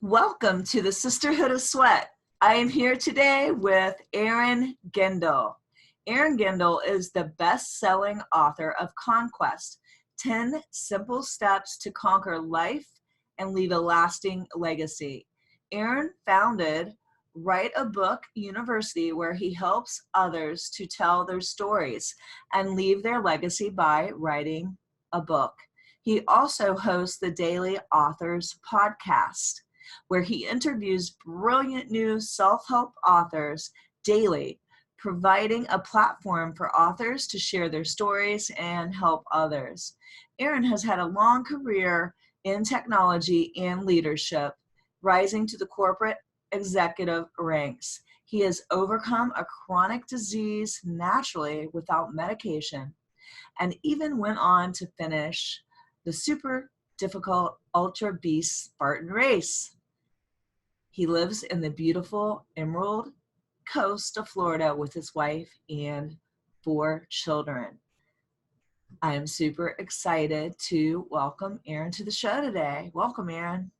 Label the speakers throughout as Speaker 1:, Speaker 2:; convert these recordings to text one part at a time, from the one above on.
Speaker 1: Welcome to the Sisterhood of Sweat. I am here today with Aaron Gendle. Aaron Gendle is the best-selling author of Conquest, 10 Simple Steps to Conquer Life and Leave a Lasting Legacy. Aaron founded Write a Book University, where he helps others to tell their stories and leave their legacy by writing a book. He also hosts the Daily Authors Podcast, where he interviews brilliant new self-help authors daily, providing a platform for authors to share their stories and help others. Aaron has had a long career in technology and leadership, rising to the corporate executive ranks. He has overcome a chronic disease naturally without medication, and even went on to finish the super difficult Ultra Beast Spartan race. He lives in the beautiful Emerald Coast of Florida with his wife and 4 children. I am super excited to welcome Aaron to the show today. Welcome, Aaron.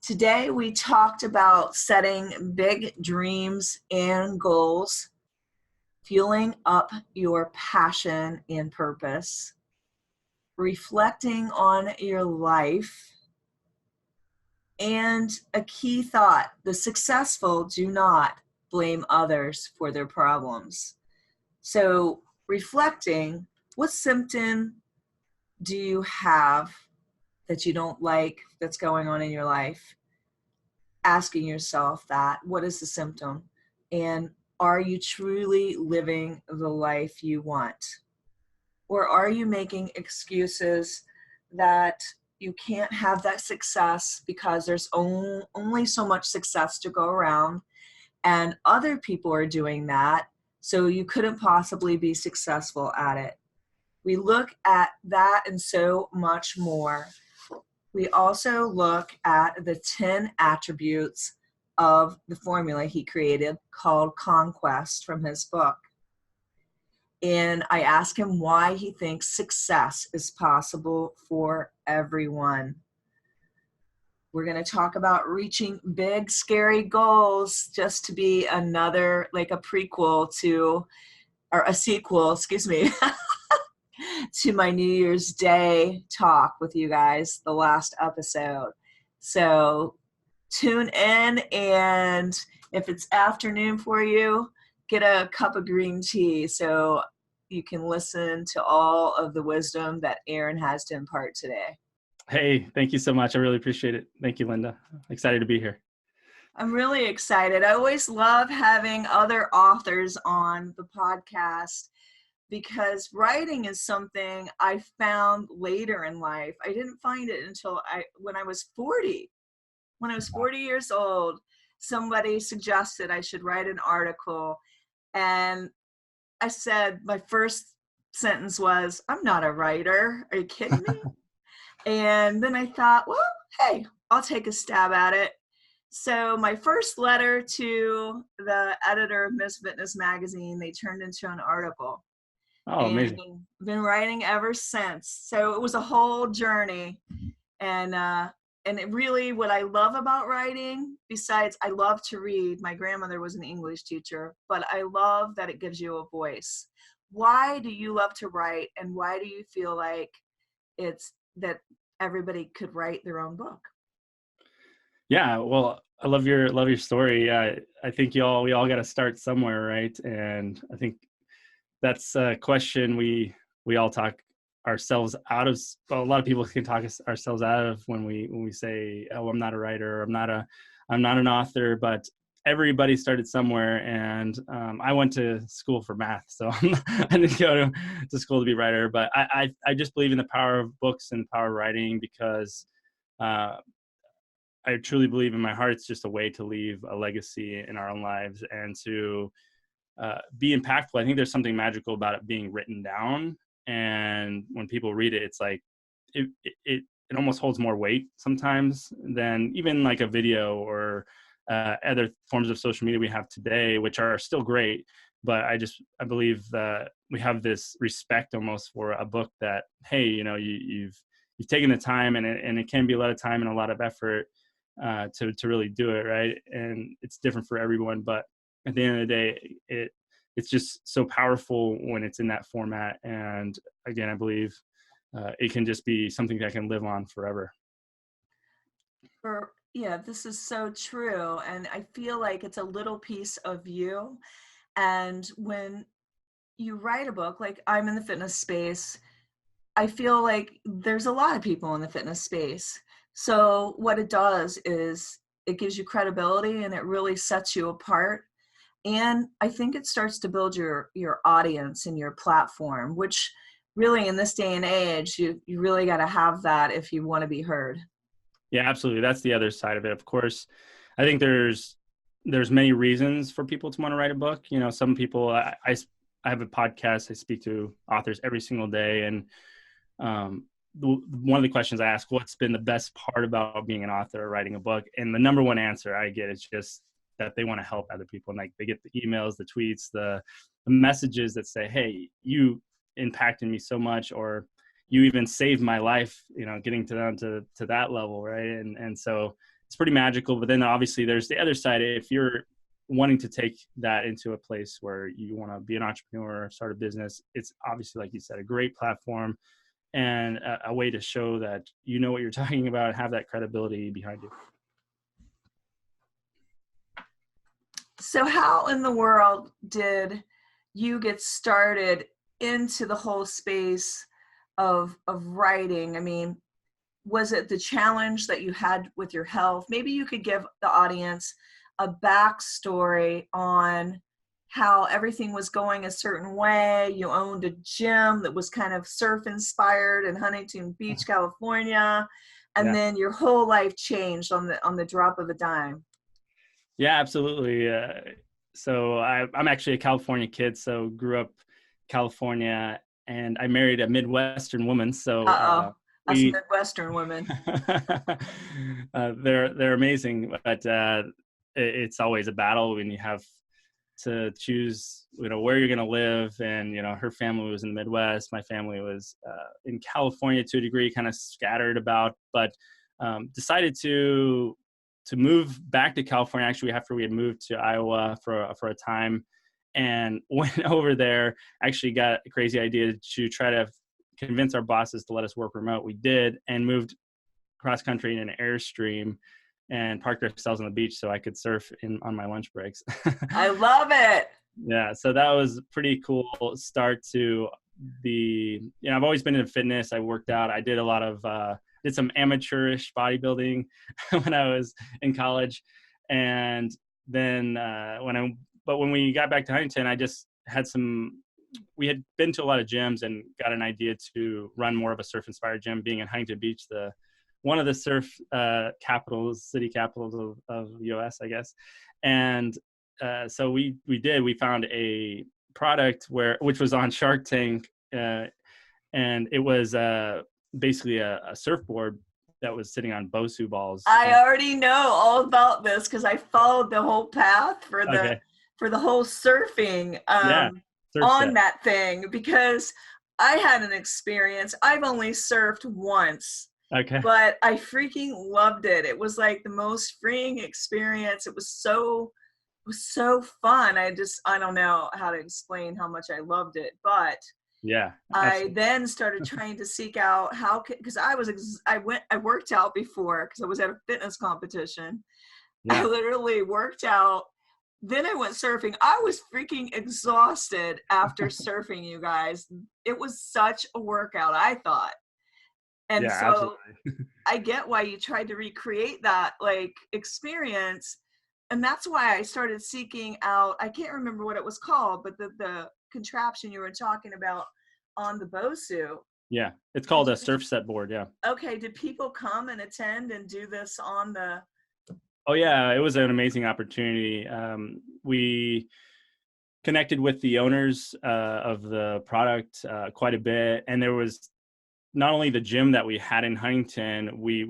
Speaker 1: Today we talked about setting big dreams and goals, fueling up your passion and purpose, reflecting on your life, and a key thought: the successful do not blame others for their problems. So reflecting, what symptom do you have that you don't like that's going on in your life? Asking yourself that, what is the symptom? And are you truly living the life you want? Or are you making excuses that you can't have that success because there's only so much success to go around, and other people are doing that, so you couldn't possibly be successful at it? We look at that and so much more. We also look at the 10 attributes of the formula he created called Conquest from his book. And I ask him why he thinks success is possible for everyone. We're going to talk about reaching big, scary goals, just to be another, like a prequel to, or a sequel, excuse me, to my New Year's Day talk with you guys, the last episode. So tune in, and if it's afternoon for you, get a cup of green tea so you can listen to all of the wisdom that Aaron has to impart today.
Speaker 2: Hey, thank you so much. I really appreciate it. Thank you, Linda. Excited to be here.
Speaker 1: I'm really excited. I always love having other authors on the podcast, because writing is something I found later in life. I didn't find it until when I was 40. When I was 40 years old, somebody suggested I should write an article, and I said, my first sentence was, "I'm not a writer. Are you kidding me?" And then I thought, well, hey, I'll take a stab at it. So my first letter to the editor of Miss Fitness magazine, they turned into an article.
Speaker 2: Oh, amazing.
Speaker 1: And been writing ever since. So it was a whole journey. And it really, what I love about writing, besides I love to read, my grandmother was an English teacher, but I love that it gives you a voice. Why do you love to write, and why do you feel like it's that everybody could write their own book?
Speaker 2: Yeah, well, I love your story. I think we all got to start somewhere, right? And I think that's a question we all talk ourselves out of. Well, a lot of people can talk ourselves out of when we say, "Oh, I'm not a writer," or I'm not an author." But everybody started somewhere, and I went to school for math, so I didn't go to school to be a writer. But I just believe in the power of books and the power of writing, because I truly believe in my heart it's just a way to leave a legacy in our own lives and to be impactful. I think there's something magical about it being written down, and when people read it, it's like it almost holds more weight sometimes than even like a video or other forms of social media we have today, which are still great. But I believe that we have this respect almost for a book that, hey, you've taken the time, and it can be a lot of time and a lot of effort to really do it, right? And it's different for everyone, but at the end of the day, it's just so powerful when it's in that format. And again, I believe it can just be something that can live on forever.
Speaker 1: Yeah, this is so true. And I feel like it's a little piece of you. And when you write a book, like I'm in the fitness space, I feel like there's a lot of people in the fitness space. So what it does is it gives you credibility and it really sets you apart. And I think it starts to build your audience and your platform, which really in this day and age, you really got to have that if you want to be heard.
Speaker 2: Yeah, absolutely. That's the other side of it. Of course, I think there's many reasons for people to want to write a book. Some people, I have a podcast. I speak to authors every single day. And one of the questions I ask, what's been the best part about being an author or writing a book? And the number one answer I get is just that they want to help other people. And like they get the emails, the tweets, the messages that say, hey, you impacted me so much, or you even saved my life, getting down to that level. Right. And so it's pretty magical. But then obviously there's the other side. If you're wanting to take that into a place where you want to be an entrepreneur or start a business, it's obviously, like you said, a great platform and a way to show that you know what you're talking about and have that credibility behind you.
Speaker 1: So how in the world did you get started into the whole space of writing? I mean, was it the challenge that you had with your health? Maybe you could give the audience a backstory on how everything was going a certain way. You owned a gym that was kind of surf inspired in Huntington Beach, California, and
Speaker 2: Yeah.
Speaker 1: then your whole life changed on the drop of a dime.
Speaker 2: Yeah, absolutely. So I'm actually a California kid, so grew up California, and I married a Midwestern woman. So
Speaker 1: Uh-oh, us
Speaker 2: we
Speaker 1: Midwestern women.
Speaker 2: they're amazing, but it's always a battle when you have to choose, where you're going to live. And, her family was in the Midwest. My family was in California to a degree, kind of scattered about, but decided to move back to California, actually, after we had moved to Iowa for a time, and went over there, actually got a crazy idea to try to convince our bosses to let us work remote. We did, and moved cross country in an Airstream and parked ourselves on the beach so I could surf on my lunch breaks.
Speaker 1: I love it.
Speaker 2: Yeah, so that was a pretty cool start to I've always been into fitness. I worked out. I did a lot of, did some amateurish bodybuilding when I was in college. And then when we got back to Huntington, I just had we had been to a lot of gyms and got an idea to run more of a surf inspired gym, being in Huntington Beach, one of the surf city capitals of US, I guess. And so we found a product which was on Shark Tank, and it was basically a surfboard that was sitting on Bosu balls.
Speaker 1: I already know all about this because I followed the whole path for the whole surfing on that thing, because I had an experience. I've only surfed once.
Speaker 2: Okay.
Speaker 1: But I freaking loved it. It was like the most freeing experience. It was so fun. I don't know how to explain how much I loved it, but
Speaker 2: yeah,
Speaker 1: absolutely. I then started trying to seek out because I worked out before because I was at a fitness competition. Yeah. I literally worked out. Then I went surfing. I was freaking exhausted after surfing, you guys. It was such a workout, I thought. And yeah, so I get why you tried to recreate that experience. And that's why I started seeking out, I can't remember what it was called, but the contraption you were talking about on the Bosu.
Speaker 2: Yeah, it's called a surf set board, yeah.
Speaker 1: Okay, did people come and attend and do this on the...
Speaker 2: Oh yeah, it was an amazing opportunity. We connected with the owners of the product quite a bit, and there was not only the gym that we had in Huntington, we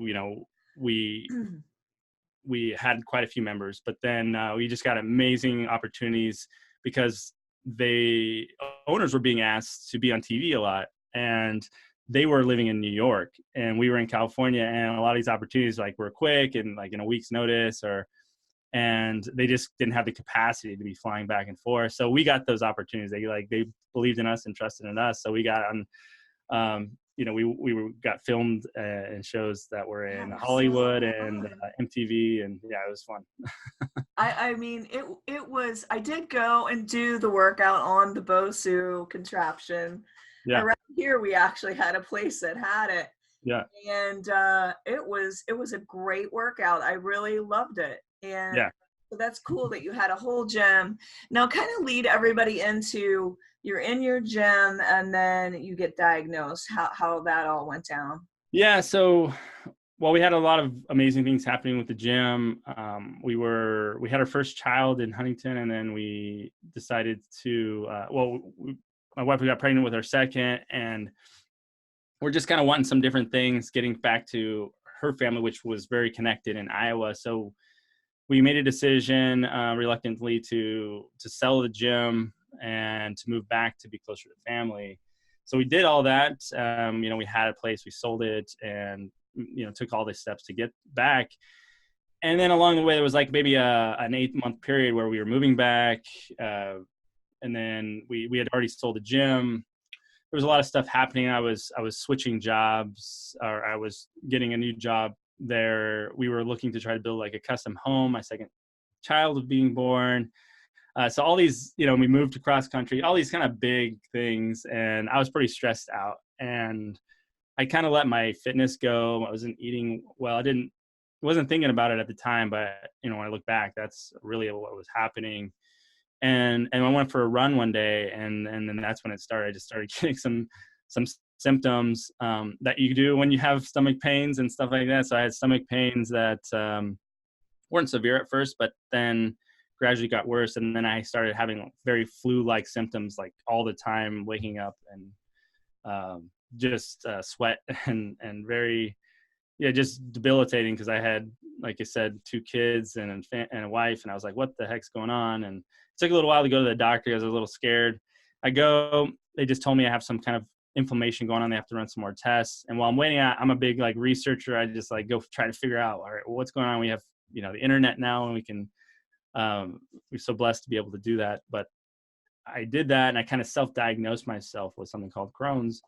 Speaker 2: had quite a few members, but then we just got amazing opportunities because they owners were being asked to be on TV a lot, and they were living in New York and we were in California, and a lot of these opportunities like were quick and like in a week's notice, and they just didn't have the capacity to be flying back and forth. So we got those opportunities. They believed in us and trusted in us. So we got on, we got filmed in shows that were in Hollywood and MTV, and yeah, it was fun.
Speaker 1: I mean, it was, I did go and do the workout on the Bosu contraption.
Speaker 2: Yeah.
Speaker 1: Around here, we actually had a place that had it.
Speaker 2: Yeah.
Speaker 1: And it was a great workout. I really loved it. And
Speaker 2: yeah.
Speaker 1: So that's cool that you had a whole gym. Now kind of lead everybody into, you're in your gym and then you get diagnosed, how that all went down.
Speaker 2: Yeah. So, well, we had a lot of amazing things happening with the gym. We had our first child in Huntington, and then we decided to, my wife, we got pregnant with our second, and we're just kind of wanting some different things, getting back to her family, which was very connected in Iowa. So we made a decision reluctantly to sell the gym and to move back to be closer to family. So we did all that. We had a place, we sold it, and took all the steps to get back. And then along the way, there was like maybe an 8-month period where we were moving back. And then we had already sold the gym. There was a lot of stuff happening. I was switching jobs, or I was getting a new job there. We were looking to try to build like a custom home. My second child was being born. So all these, we moved across country, all these kind of big things. And I was pretty stressed out, and I kind of let my fitness go. I wasn't eating well. Wasn't thinking about it at the time, but when I look back, that's really what was happening. And I went for a run one day, and then that's when it started. I just started getting some symptoms that you do when you have stomach pains and stuff like that. So I had stomach pains that weren't severe at first, but then gradually got worse. And then I started having very flu-like symptoms, like all the time, waking up and just sweat and very, just debilitating, because I had, like I said, 2 kids and a wife, and I was like, what the heck's going on? And it took a little while to go to the doctor because I was a little scared. I go, they just told me I have some kind of inflammation going on. They have to run some more tests. And while I'm waiting, I'm a big like researcher. I just like go try to figure out, all right, what's going on? We have, the internet now, and we can, we're so blessed to be able to do that. But I did that, and I kind of self-diagnosed myself with something called Chrons,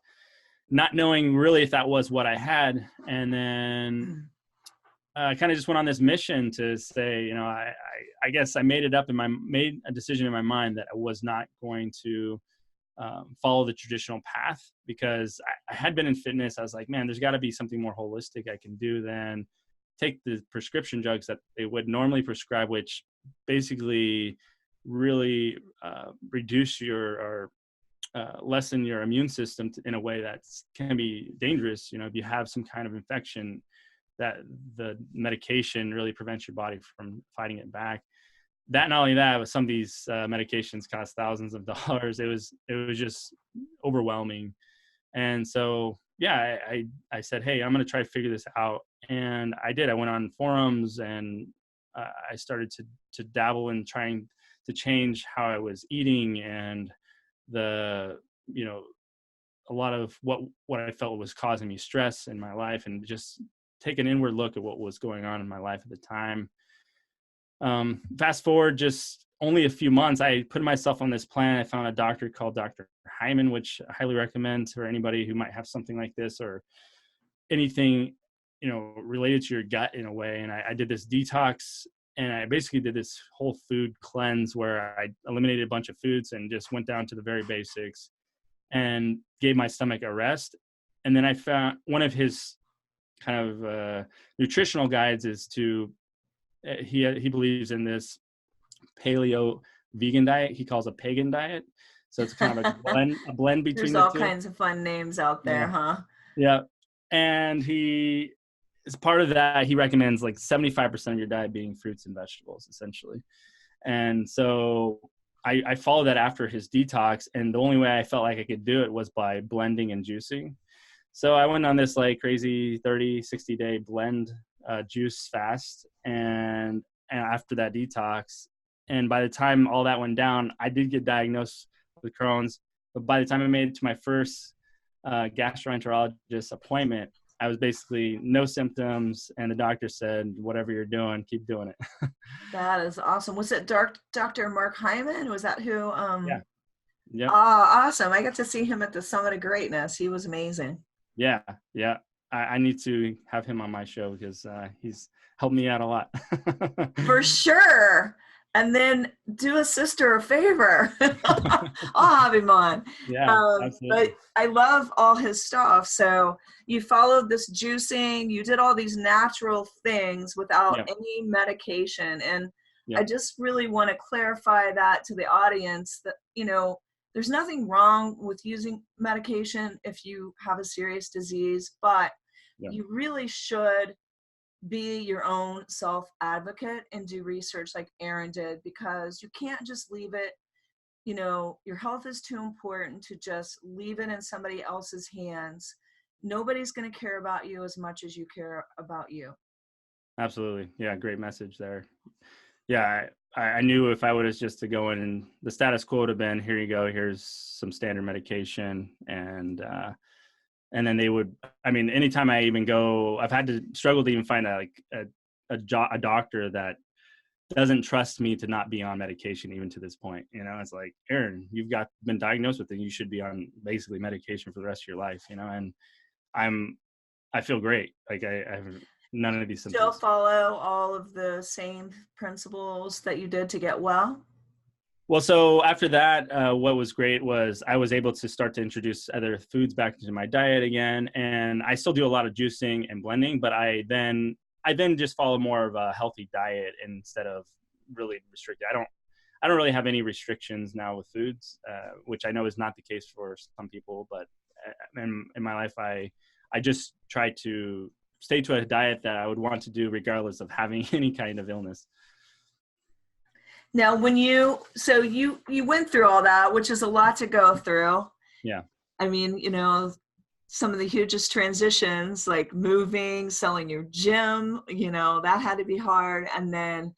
Speaker 2: not knowing really if that was what I had. And then I kind of just went on this mission to say, I guess I made a decision in my mind that I was not going to follow the traditional path, because I had been in fitness. I was like, man, there's got to be something more holistic I can do than take the prescription drugs that they would normally prescribe, which basically really reduce or lessen your immune system in a way that can be dangerous. If you have some kind of infection, that the medication really prevents your body from fighting it back. That, not only that, but some of these medications cost thousands of dollars. It was just overwhelming. And so, I said, hey, I'm going to try to figure this out. And I did. I went on forums, and I started to dabble in trying to change how I was eating, and a lot of what I felt was causing me stress in my life, and just take an inward look at what was going on in my life at the time. Fast forward just only a few months, I put myself on this plan. I found a doctor called Dr. Hyman, which I highly recommend for anybody who might have something like this or anything, related to your gut in a way. And I did this detox, and I basically did this whole food cleanse where I eliminated a bunch of foods and just went down to the very basics and gave my stomach a rest. And then I found one of his kind of nutritional guides is to, he believes in this paleo vegan diet. He calls a pagan diet. So it's kind of a blend between
Speaker 1: There's all kinds of fun names out there, huh?
Speaker 2: Yeah. And as part of that, he recommends like 75% of your diet being fruits and vegetables, essentially. And so I followed that after his detox. And the only way I felt like I could do it was by blending and juicing. So I went on this like crazy 60 day blend juice fast. And after that detox, And by the time all that went down, I did get diagnosed with Crohn's. But by the time I made it to my first gastroenterologist appointment, I was basically no symptoms. And the doctor said, whatever you're doing, keep doing it.
Speaker 1: That is awesome. Was it Dr. Mark Hyman? Was that who?
Speaker 2: Yeah. Yep.
Speaker 1: Oh, awesome. I got to see him at the Summit of Greatness. He was amazing.
Speaker 2: Yeah. Yeah. I need to have him on my show because he's helped me out a lot.
Speaker 1: For sure. And then do a sister a favor. I'll have him on.
Speaker 2: Yeah, absolutely.
Speaker 1: But I love all his stuff. So you followed this juicing, you did all these natural things without any medication. And I just really want to clarify that to the audience that, you know, there's nothing wrong with using medication if you have a serious disease, but you really should be your own self-advocate and do research like Aaron did, because you can't just leave it, you know, your health is too important to just leave it in somebody else's hands. Nobody's going to care about you as much as you care about you.
Speaker 2: Absolutely. Yeah, great message there. Yeah, I knew if I would have just to go in and the status quo would have been, here you go, here's some standard medication. And then they would, I mean, anytime I even go, I've had to struggle to even find a doctor that doesn't trust me to not be on medication even to this point. You know, it's like, Aaron, you've been diagnosed with it. You should be on basically medication for the rest of your life, you know, and I feel great. Like I have none of these symptoms.
Speaker 1: Still follow all of the same principles that you did to get well?
Speaker 2: Well, so after that, what was great was I was able to start to introduce other foods back into my diet again. And I still do a lot of juicing and blending, but I then just follow more of a healthy diet instead of really restricted. I don't really have any restrictions now with foods, which I know is not the case for some people, but in my life, I just try to stay to a diet that I would want to do regardless of having any kind of illness.
Speaker 1: Now, when you went through all that, which is a lot to go through.
Speaker 2: Yeah.
Speaker 1: I mean, you know, some of the hugest transitions, like moving, selling your gym, you know, that had to be hard. And then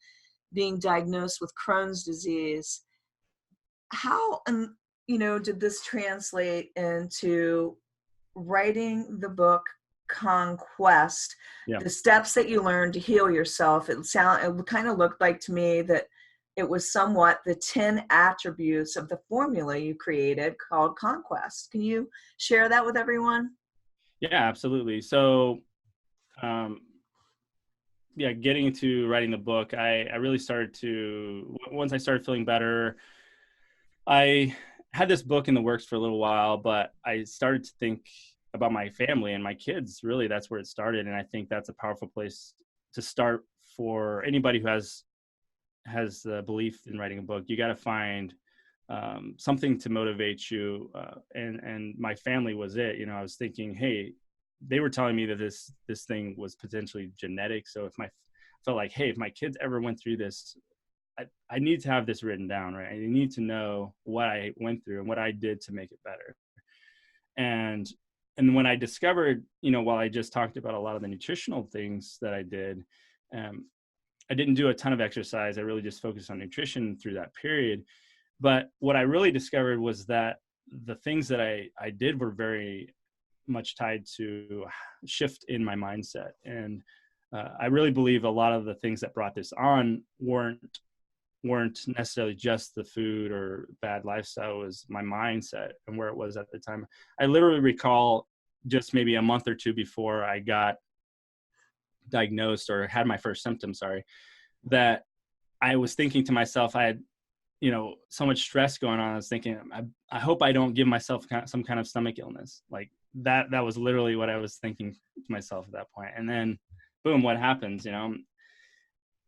Speaker 1: being diagnosed with Crohn's disease. How, you know, did this translate into writing the book Conquest? The steps that you learned to heal yourself? It kind of looked like to me that it was somewhat the 10 attributes of the formula you created called Conquest. Can you share that with everyone?
Speaker 2: Yeah, absolutely. So, getting into writing the book, I really started to, once I started feeling better, I had this book in the works for a little while, but I started to think about my family and my kids. Really, that's where it started. And I think that's a powerful place to start for anybody who has the belief in writing a book. You got to find something to motivate you. And my family was it. You know, I was thinking, hey, they were telling me that this thing was potentially genetic. So felt like, hey, if my kids ever went through this, I need to have this written down, right? I need to know what I went through and what I did to make it better. And when I discovered, you know, while I just talked about a lot of the nutritional things that I did, I didn't do a ton of exercise. I really just focused on nutrition through that period. But what I really discovered was that the things that I did were very much tied to shift in my mindset. And I really believe a lot of the things that brought this on weren't necessarily just the food or bad lifestyle. It was my mindset and where it was at the time. I literally recall just maybe a month or two before I got diagnosed or had my first symptoms, that I was thinking to myself, I had, you know, so much stress going on. I was thinking, I hope I don't give myself some kind of stomach illness. Like that was literally what I was thinking to myself at that point. And then boom, what happens? You know,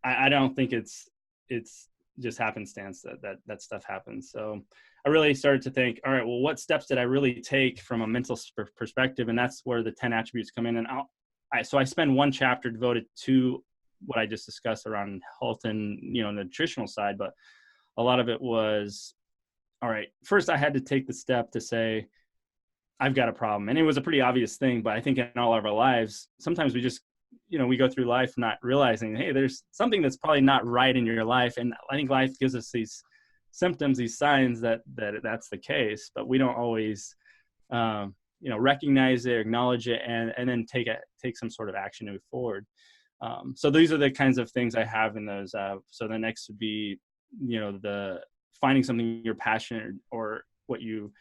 Speaker 2: I don't think it's just happenstance that stuff happens. So I really started to think, all right, well, what steps did I really take from a mental perspective? And that's where the 10 attributes come in. And so I spend one chapter devoted to what I just discussed around health and, you know, the nutritional side, but a lot of it was, all right, first I had to take the step to say, I've got a problem. And it was a pretty obvious thing, but I think in all of our lives, sometimes we just we go through life not realizing, hey, there's something that's probably not right in your life. And I think life gives us these symptoms, these signs that that's the case, but we don't always, recognize it, acknowledge it, and then take some sort of action to move forward. So these are the kinds of things I have in those. So the next would be, the finding something you're passionate or what you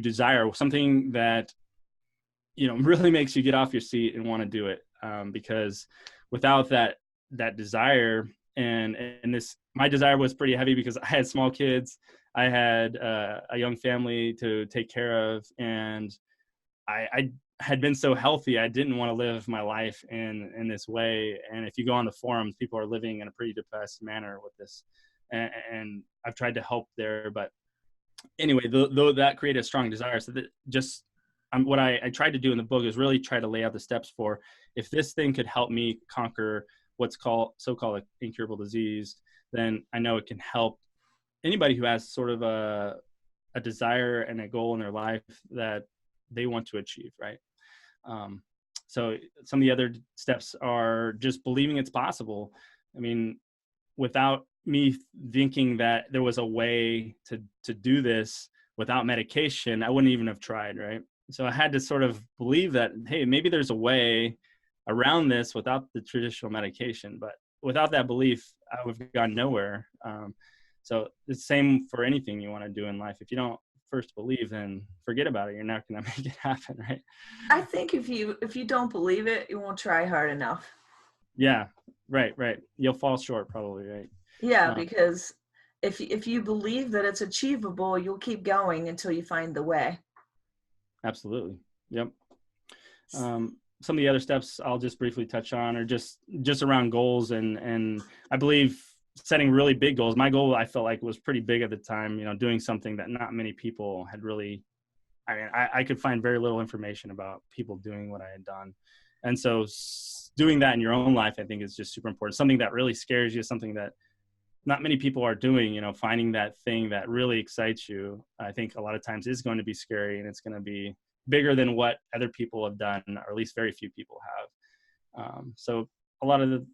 Speaker 2: desire, something that, really makes you get off your seat and want to do it. Because without that desire, and this, my desire was pretty heavy because I had small kids. I had a young family to take care of, and I had been so healthy. I didn't want to live my life in this way. And if you go on the forums, people are living in a pretty depressed manner with this. And I've tried to help there, but anyway, though that created a strong desire. So that just what I tried to do in the book is really try to lay out the steps for, if this thing could help me conquer what's so-called incurable disease, then I know it can help anybody who has sort of a desire and a goal in their life that they want to achieve, right? So some of the other steps are just believing it's possible. I mean, without me thinking that there was a way to do this without medication, I wouldn't even have tried, right? So I had to sort of believe that, hey, maybe there's a way around this without the traditional medication. But without that belief, I would have gone nowhere. So it's the same for anything you want to do in life. If you don't first believe, then forget about it. You're not going to make it happen, right?
Speaker 1: I think if you don't believe it, you won't try hard enough.
Speaker 2: Yeah, right. You'll fall short probably, right?
Speaker 1: Yeah, because if you believe that it's achievable, you'll keep going until you find the way.
Speaker 2: Absolutely. Yep. Some of the other steps I'll just briefly touch on are just around goals, and I believe setting really big goals. My goal, I felt like, was pretty big at the time, doing something that not many people had really, I could find very little information about people doing what I had done. And so doing that in your own life, I think, is just super important. Something that really scares you, something that not many people are doing, finding that thing that really excites you, I think a lot of times is going to be scary, and it's going to be bigger than what other people have done, or at least very few people have. So a lot of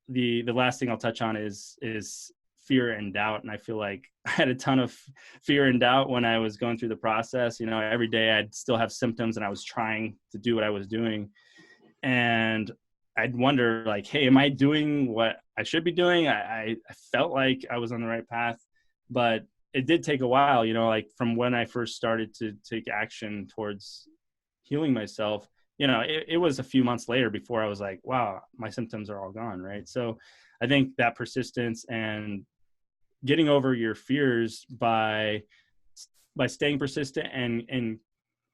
Speaker 2: the last thing I'll touch on is fear and doubt. And I feel like I had a ton of fear and doubt when I was going through the process. Every day I'd still have symptoms, and I was trying to do what I was doing. And I'd wonder, like, hey, am I doing what I should be doing? I felt like I was on the right path, but it did take a while, like from when I first started to take action towards healing myself, it was a few months later before I was like, wow, my symptoms are all gone. Right. So I think that persistence and getting over your fears by staying persistent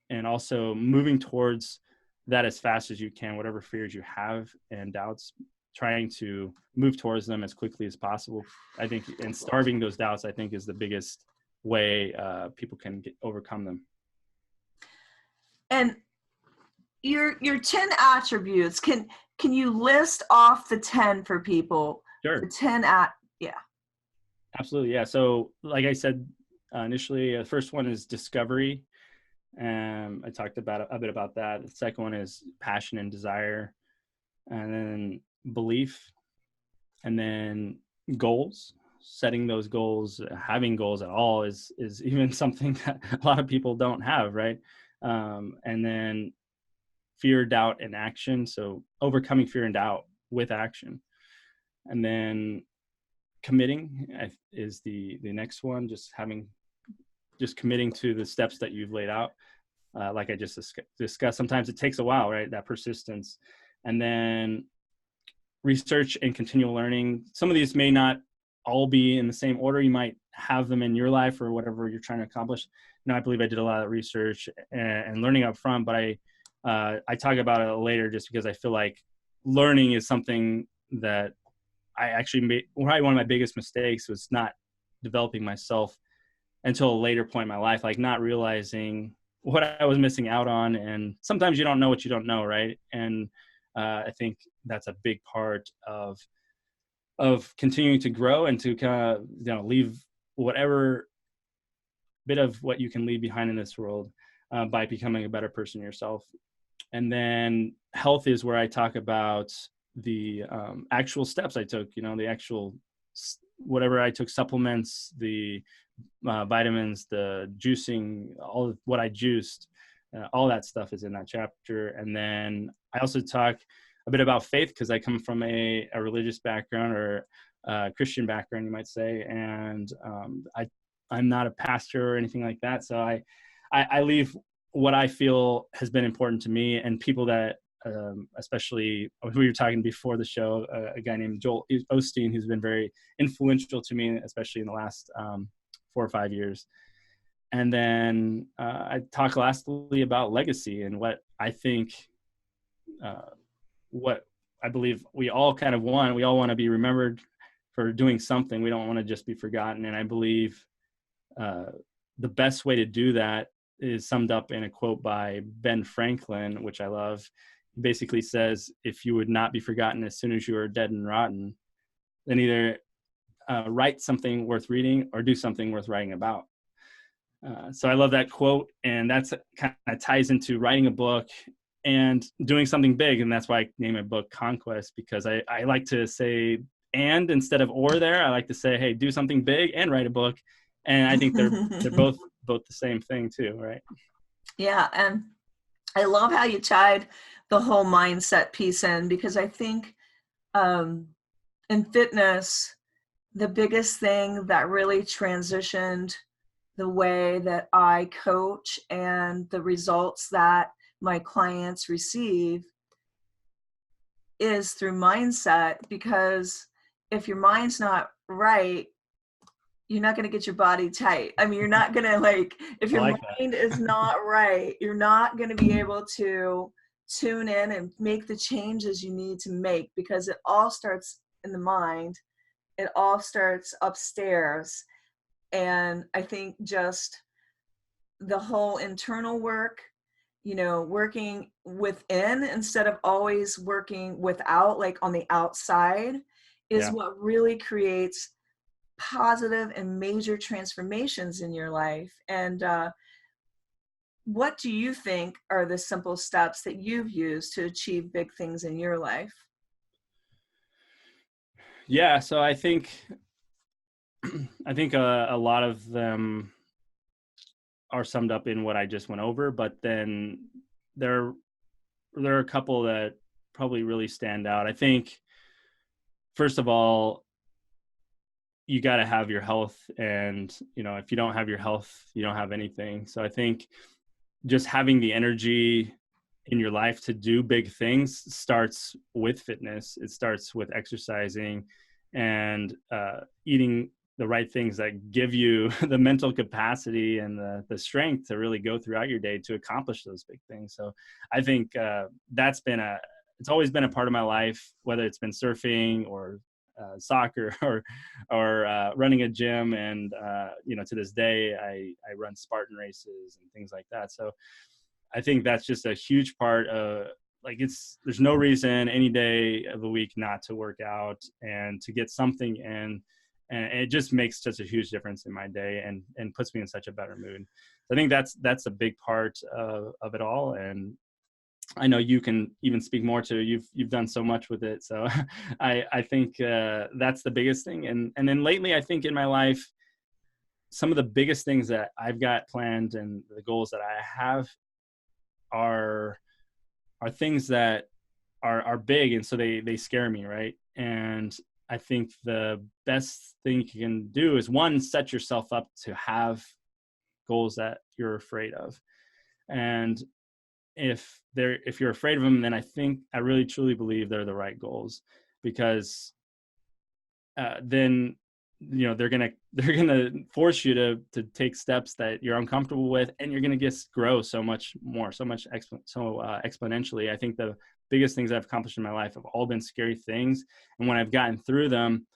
Speaker 2: and also moving towards that as fast as you can, whatever fears you have and doubts, trying to move towards them as quickly as possible, I think, and starving those doubts, I think, is the biggest way people can overcome them.
Speaker 1: And your 10 attributes, can you list off the 10 for people?
Speaker 2: Sure.
Speaker 1: The 10 yeah.
Speaker 2: Absolutely. Yeah. So like I said, initially, the first one is discovery. I talked about a bit about that. The second one is passion and desire, and then belief, and then goals. Setting those goals, having goals at all is even something that a lot of people don't have, right? And then fear, doubt, and action. So overcoming fear and doubt with action. And then committing is the next one. Just committing to the steps that you've laid out. Like I just discussed, sometimes it takes a while, right? That persistence. And then research and continual learning. Some of these may not all be in the same order. You might have them in your life or whatever you're trying to accomplish. I believe I did a lot of research and learning up front, but I talk about it later just because I feel like learning is something that I actually made. Probably one of my biggest mistakes was not developing myself until a later point in my life, like not realizing what I was missing out on. And sometimes you don't know what you don't know, right? And I think that's a big part of continuing to grow and to kind of leave whatever bit of what you can leave behind in this world by becoming a better person yourself. And then health is where I talk about the actual steps I took, the actual whatever I took, supplements, the vitamins, the juicing, all of what I juiced, all that stuff is in that chapter. And then I also talk a bit about faith, because I come from a religious background, or Christian background, you might say. And I'm not a pastor or anything like that. So I leave what I feel has been important to me, and people that, especially we were talking before the show, a guy named Joel Osteen, who's been very influential to me, especially in the last 4 or 5 years. And then I talk lastly about legacy and what I think, what I believe we all kind of want. We all want to be remembered for doing something. We don't want to just be forgotten. And I believe the best way to do that is summed up in a quote by Ben Franklin, which I love. He basically says, if you would not be forgotten as soon as you are dead and rotten, then either write something worth reading or do something worth writing about. So I love that quote, and that's kind of ties into writing a book and doing something big. And that's why I name my book Conquest, because I like to say and instead of or there. I like to say, hey, do something big and write a book. And I think they're both the same thing too, right?
Speaker 1: Yeah, and I love how you tied the whole mindset piece in, because I think in fitness, the biggest thing that really transitioned the way that I coach and the results that my clients receive is through mindset. Because if your mind's not right, you're not going to get your body tight. I mean, you're not going to if your mind is not right, you're not going to be able to tune in and make the changes you need to make, because it all starts in the mind. It all starts upstairs. And I think just the whole internal work, working within instead of always working without, on the outside, is what really creates positive and major transformations in your life. And what do you think are the simple steps that you've used to achieve big things in your life?
Speaker 2: Yeah, so I think a lot of them are summed up in what I just went over, but then there are a couple that probably really stand out. I think, first of all, you got to have your health, and if you don't have your health, you don't have anything. So I think just having the energy in your life to do big things starts with fitness. It starts with exercising and eating the right things that give you the mental capacity and the strength to really go throughout your day to accomplish those big things. So I think it's always been a part of my life, whether it's been surfing or soccer or running a gym. And to this day, I run Spartan races and things like that. So I think that's just a huge part of there's no reason any day of the week not to work out and to get something in. And it just makes such a huge difference in my day and puts me in such a better mood. So I think that's a big part of it all. And I know you can even speak more to, you've done so much with it. So I think that's the biggest thing. And then lately, I think in my life, some of the biggest things that I've got planned and the goals that I have are things that are big. And so they scare me. Right. And I think the best thing you can do is, one, set yourself up to have goals that you're afraid of. And if you're afraid of them, then I really truly believe they're the right goals, because then they're gonna force you to take steps that you're uncomfortable with, and you're gonna grow so much more, exponentially. I think the biggest things I've accomplished in my life have all been scary things, and when I've gotten through them,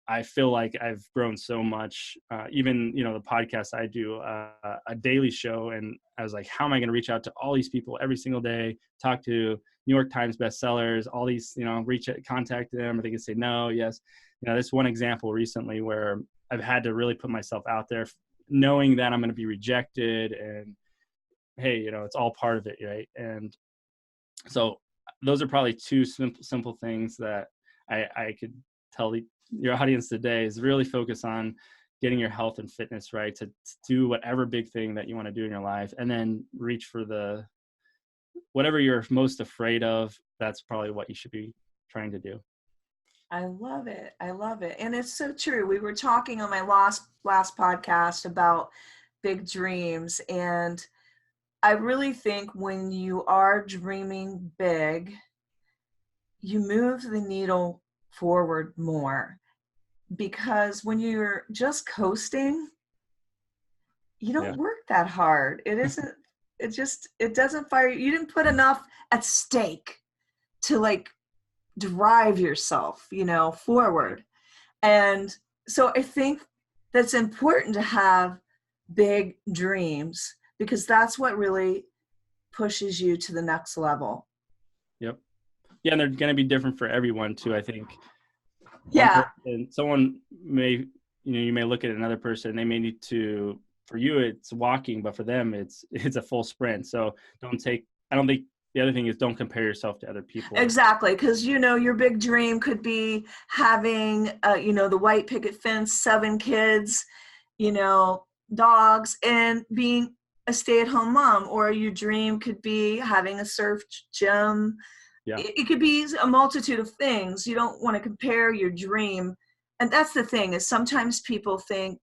Speaker 2: I feel like I've grown so much. Even the podcast I do, a daily show, and I was like, how am I going to reach out to all these people every single day, talk to New York Times bestsellers, all these, contact them, or they can say no, yes. This one example recently where I've had to really put myself out there, knowing that I'm going to be rejected, and hey, it's all part of it, right? And So those are probably two simple things that I could tell your audience today, is really focus on getting your health and fitness right, to do whatever big thing that you want to do in your life, and then reach for whatever you're most afraid of. That's probably what you should be trying to do.
Speaker 1: I love it. I love it. And it's so true. We were talking on my last podcast about big dreams. And I really think when you are dreaming big, you move the needle forward more. Because when you're just coasting, you don't work that hard. It isn't, it doesn't fire. You didn't put enough at stake to like drive yourself, forward. And so I think that's important to have big dreams, because that's what really pushes you to the next level.
Speaker 2: Yep. Yeah. And they're going to be different for everyone too, I think.
Speaker 1: Yeah.
Speaker 2: Someone may, you may look at another person, they may need to, for you, it's walking, but for them, it's a full sprint. So I don't think the other thing is, don't compare yourself to other people.
Speaker 1: Exactly. Because, your big dream could be having, the white picket fence, 7 kids, dogs, and being a stay-at-home mom. Or your dream could be having a surf gym.
Speaker 2: Yeah.
Speaker 1: It could be a multitude of things. You don't want to compare your dream. And that's the thing, is sometimes people think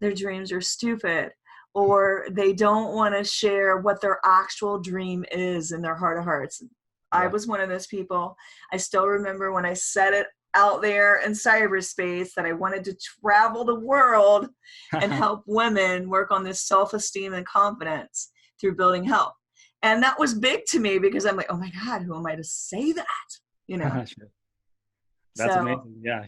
Speaker 1: their dreams are stupid, or they don't want to share what their actual dream is in their heart of hearts. Yeah. I was one of those people. I still remember when I said it out there in cyberspace that I wanted to travel the world and help women work on this self-esteem and confidence through building health. And that was big to me, because I'm like, oh my God, who am I to say that?
Speaker 2: Sure. That's amazing. Yeah.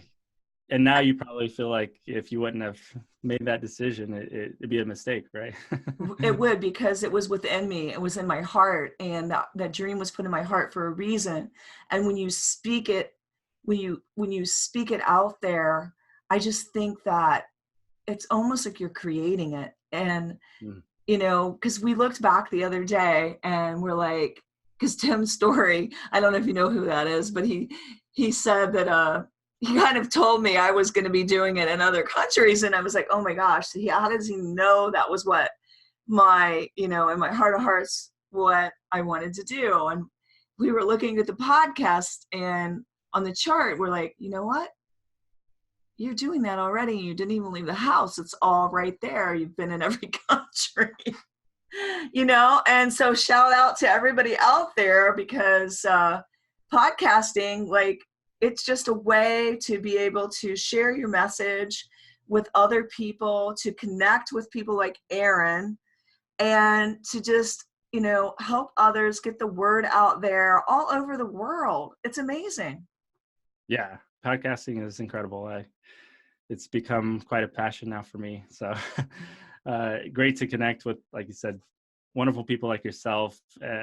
Speaker 2: And now you probably feel like if you wouldn't have made that decision, it'd be a mistake, right?
Speaker 1: It would, because it was within me. It was in my heart, and that dream was put in my heart for a reason. And when you speak it, when you speak it out there, I just think that it's almost like you're creating it. And because we looked back the other day and we're like, because Tim's story, I don't know if you know who that is, but he said that he kind of told me I was going to be doing it in other countries. And I was like, oh my gosh, how does he know that was what my, in my heart of hearts, what I wanted to do? And we were looking at the podcast, and on the chart, we're like, you know what? You're doing that already. You didn't even leave the house. It's all right there. You've been in every country, and so shout out to everybody out there, because podcasting, like, it's just a way to be able to share your message with other people, to connect with people like Aaron, and to just, help others get the word out there all over the world. It's amazing.
Speaker 2: Yeah. Podcasting is incredible. It's become quite a passion now for me. So great to connect with, like you said, wonderful people like yourself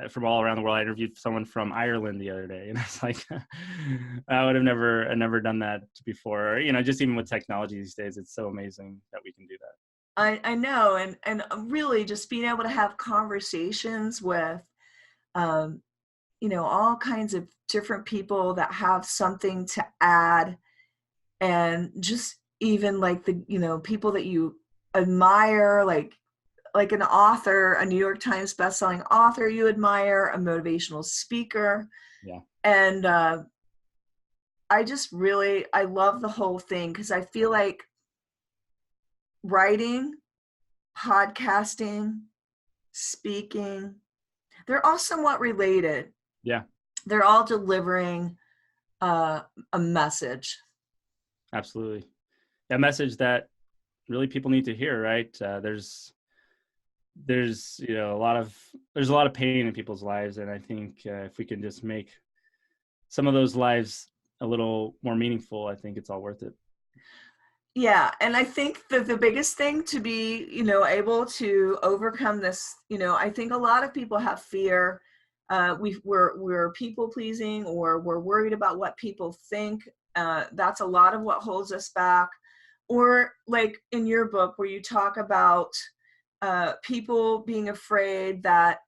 Speaker 2: from all around the world. I interviewed someone from Ireland the other day, and it's like, I would have never done that before. Just even with technology these days, it's so amazing that we can do that.
Speaker 1: I know. And really just being able to have conversations with, all kinds of different people that have something to add, and just even like the, people that you admire, like an author, a New York Times bestselling author you admire, a motivational speaker.
Speaker 2: Yeah.
Speaker 1: And I love the whole thing, because I feel like writing, podcasting, speaking, they're all somewhat related.
Speaker 2: Yeah.
Speaker 1: They're all delivering a message.
Speaker 2: Absolutely. A message that really people need to hear, right? There's a lot of pain in people's lives, and I think if we can just make some of those lives a little more meaningful, I think it's all worth it.
Speaker 1: Yeah, and I think that the biggest thing to be, able to overcome this, I think a lot of people have fear. We're people pleasing, or we're worried about what people think. That's a lot of what holds us back. Or like in your book, where you talk about people being afraid that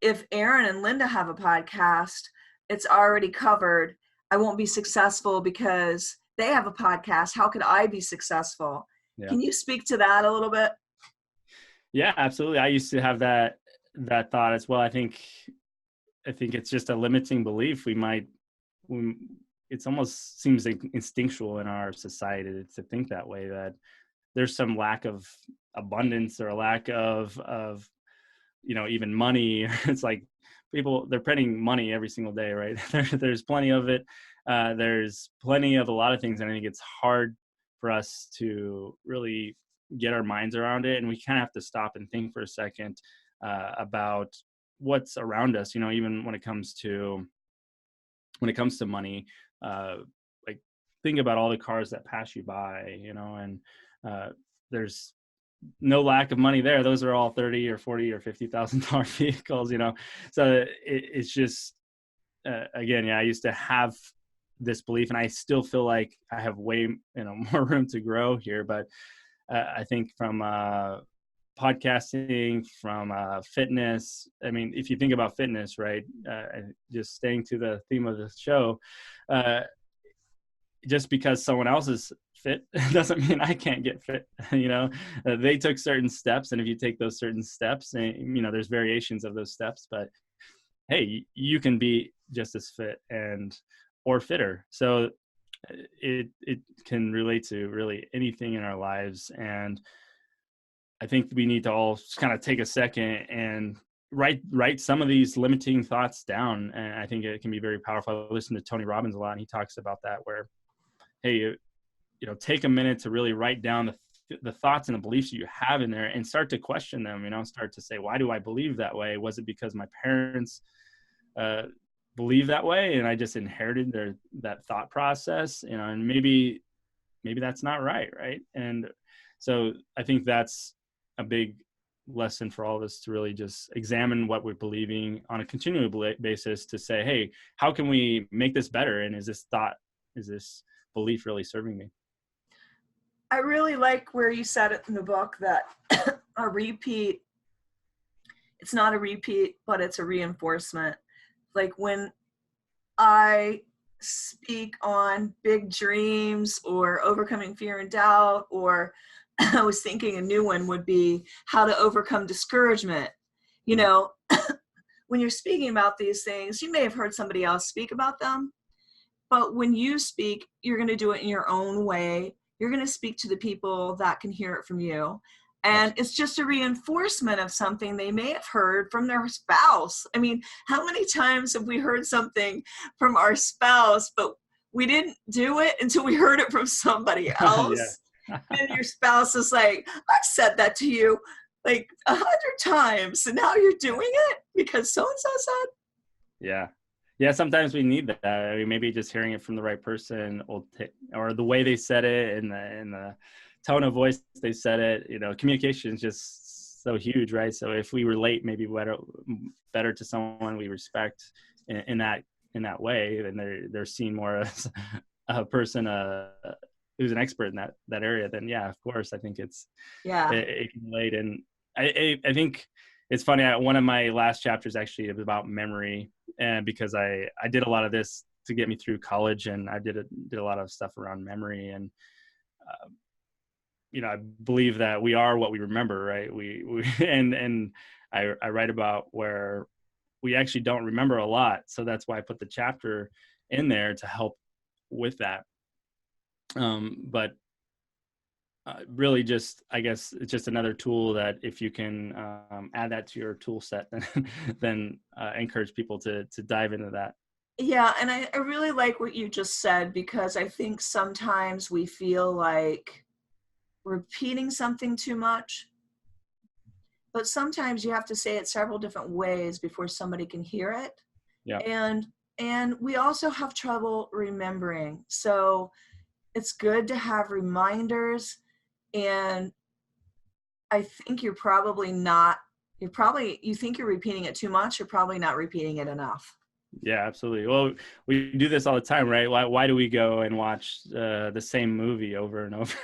Speaker 1: if Aaron and Linda have a podcast, it's already covered. I won't be successful because they have a podcast. How could I be successful?
Speaker 2: Yeah.
Speaker 1: Can you speak to that a little bit?
Speaker 2: Yeah, absolutely. I used to have that thought as well. I think it's just a limiting belief. It almost seems instinctual in our society to think that way, that there's some lack of abundance or a lack of even money. It's like people, they're printing money every single day, right? There's plenty of it. There's plenty of a lot of things, and I think it's hard for us to really get our minds around it, and we kind of have to stop and think for a second about what's around us. Even when it comes to money, like think about all the cars that pass you by, and there's no lack of money there. Those are all 30 or 40 or $50,000 vehicles, so it's just again, yeah, I used to have this belief, and I still feel like I have way more room to grow here. But I think from podcasting, from fitness, I mean, if you think about fitness, right, just staying to the theme of the show, just because someone else is fit doesn't mean I can't get fit. They took certain steps, and if you take those certain steps, and there's variations of those steps, but hey, you can be just as fit or fitter. So it can relate to really anything in our lives. And I think we need to all just kind of take a second and write some of these limiting thoughts down. And I think it can be very powerful. I listen to Tony Robbins a lot, and he talks about that, where, hey, take a minute to really write down the thoughts and the beliefs you have in there, and start to question them. Start to say, why do I believe that way? Was it because my parents believe that way, and I just inherited that thought process? And maybe that's not right. And so I think that's a big lesson for all of us, to really just examine what we're believing on a continual basis, to say, hey, how can we make this better? And is this belief really serving me?
Speaker 1: I really like where you said it in the book that a repeat, it's not a repeat, but it's a reinforcement. Like when I speak on big dreams or overcoming fear and doubt, or I was thinking a new one would be how to overcome discouragement. When you're speaking about these things, you may have heard somebody else speak about them, but when you speak, you're going to do it in your own way. You're going to speak to the people that can hear it from you. And it's just a reinforcement of something they may have heard from their spouse. I mean, how many times have we heard something from our spouse, but we didn't do it until we heard it from somebody else? And your spouse is like, I've said that to you like 100 times, and now you're doing it because so-and-so said.
Speaker 2: Yeah, sometimes we need that. I mean, maybe just hearing it from the right person, or the way they said it, and the tone of voice they said it. Communication is just so huge, right? So if we relate maybe better to someone we respect in that way, then they're seen more as a person who's an expert in that area. Then yeah, of course, I think it can relate. And I think it's funny. One of my last chapters actually is about memory, and because I did a lot of this to get me through college, and I did a lot of stuff around memory. And I believe that we are what we remember, right? And I write about where we actually don't remember a lot, so that's why I put the chapter in there to help with that. But really, just, I guess it's just another tool that if you can add that to your tool set, then encourage people to dive into that.
Speaker 1: Yeah, and I really like what you just said, because I think sometimes we feel like repeating something too much, but sometimes you have to say it several different ways before somebody can hear it.
Speaker 2: Yeah.
Speaker 1: And we also have trouble remembering. So it's good to have reminders. And I think you think you're repeating it too much. You're probably not repeating it enough.
Speaker 2: Yeah, absolutely. Well, we do this all the time, right? Why do we go and watch the same movie over and over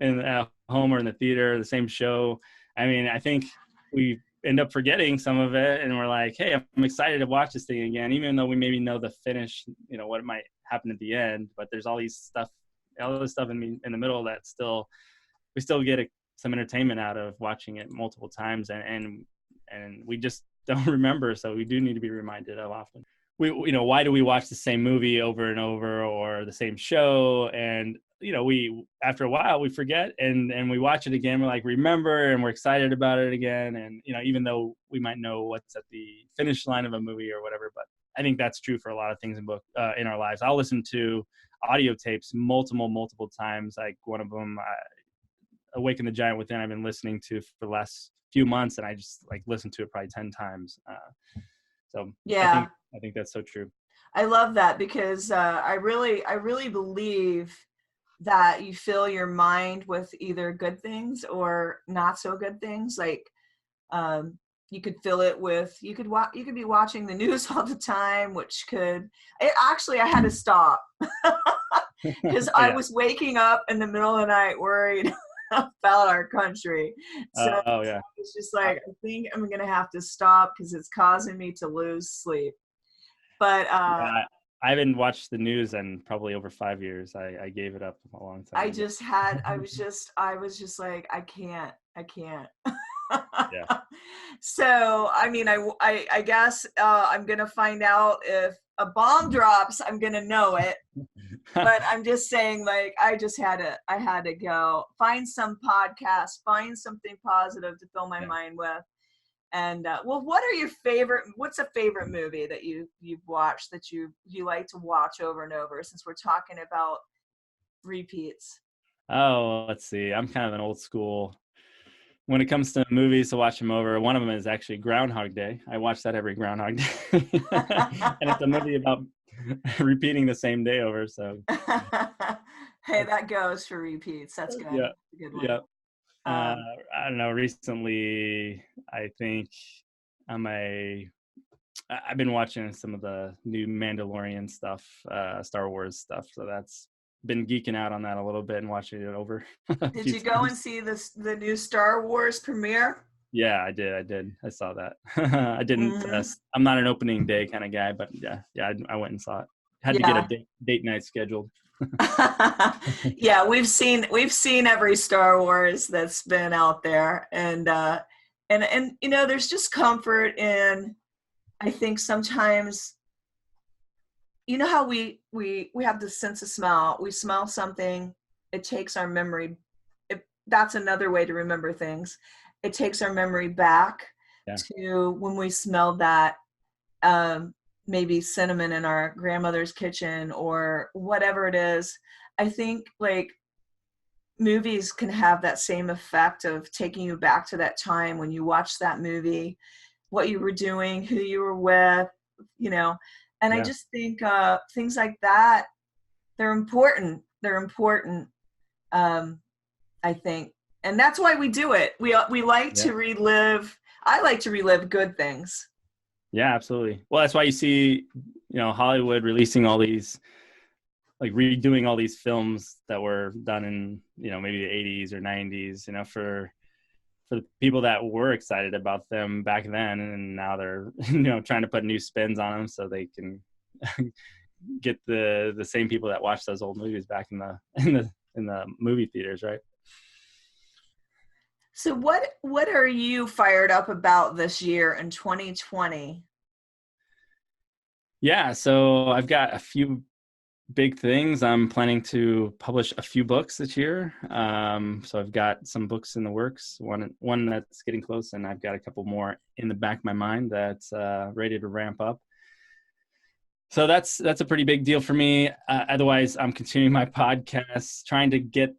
Speaker 2: at home or in the theater, the same show? I mean, I think we end up forgetting some of it, and we're like, hey, I'm excited to watch this thing again, even though we maybe know the finish, what might happen at the end, but there's all this stuff in the middle that we still get some entertainment out of watching it multiple times, and we just don't remember, so we do need to be reminded of often. Why do we watch the same movie over and over, or the same show? And we, after a while, we forget, and we watch it again. We're like, remember, and we're excited about it again. And even though we might know what's at the finish line of a movie or whatever, but I think that's true for a lot of things in our lives. I'll listen to audio tapes multiple times. Like one of them, Awaken the Giant Within, I've been listening to for the last few months, and I just listened to it probably 10 times. So
Speaker 1: yeah,
Speaker 2: I think that's so true.
Speaker 1: I love that, because I really believe that you fill your mind with either good things or not so good things. Like you could fill it with, you could be watching the news all the time, which I had to stop because I was waking up in the middle of the night worried about our country. So it's just like, I think I'm gonna have to stop because it's causing me to lose sleep. But
Speaker 2: I haven't watched the news in probably over 5 years. I gave it up a long time ago.
Speaker 1: I was just like, I can't.
Speaker 2: Yeah.
Speaker 1: So, I mean, I guess I'm going to find out if a bomb drops, I'm going to know it. But I'm just saying, like, I had to go find some podcast, find something positive to fill my mind with. And what's a favorite movie that you've watched that you like to watch over and over, since we're talking about repeats?
Speaker 2: Oh, let's see. I'm kind of an old school when it comes to movies to watch them over. One of them is actually Groundhog Day. I watch that every Groundhog Day. And it's a movie about repeating the same day over. So
Speaker 1: hey, that goes for repeats. That's good.
Speaker 2: Yeah.
Speaker 1: That's a good one.
Speaker 2: Yeah. I don't know. Recently, I think I've been watching some of the new Mandalorian stuff, Star Wars stuff. So that's been geeking out on that a little bit and watching it over.
Speaker 1: Did you go and see the new Star Wars premiere?
Speaker 2: Yeah, I did. I saw that. I didn't. I'm not an opening day kind of guy, but yeah, I went and saw it. Had to get a date night scheduled.
Speaker 1: Yeah, we've seen every Star Wars that's been out there, and there's just comfort in, I think sometimes, how we have this sense of smell. We smell something, it takes our memory. That's another way to remember things. It takes our memory back to when we smelled that maybe cinnamon in our grandmother's kitchen or whatever it is. I think like movies can have that same effect of taking you back to that time when you watched that movie, what you were doing, who you were with, and I just think things like that, they're important. I think, and that's why we do it. We like to relive. I like to relive good things.
Speaker 2: Yeah, absolutely. Well, that's why you see, Hollywood releasing all these, like redoing all these films that were done in, maybe the 80s or 90s, for the people that were excited about them back then, and now they're, trying to put new spins on them so they can get the same people that watched those old movies back in the movie theaters, right?
Speaker 1: So what are you fired up about this year in 2020?
Speaker 2: Yeah, so I've got a few big things. I'm planning to publish a few books this year. So I've got some books in the works, one that's getting close, and I've got a couple more in the back of my mind that's ready to ramp up. So that's a pretty big deal for me. Otherwise, I'm continuing my podcast, trying to get,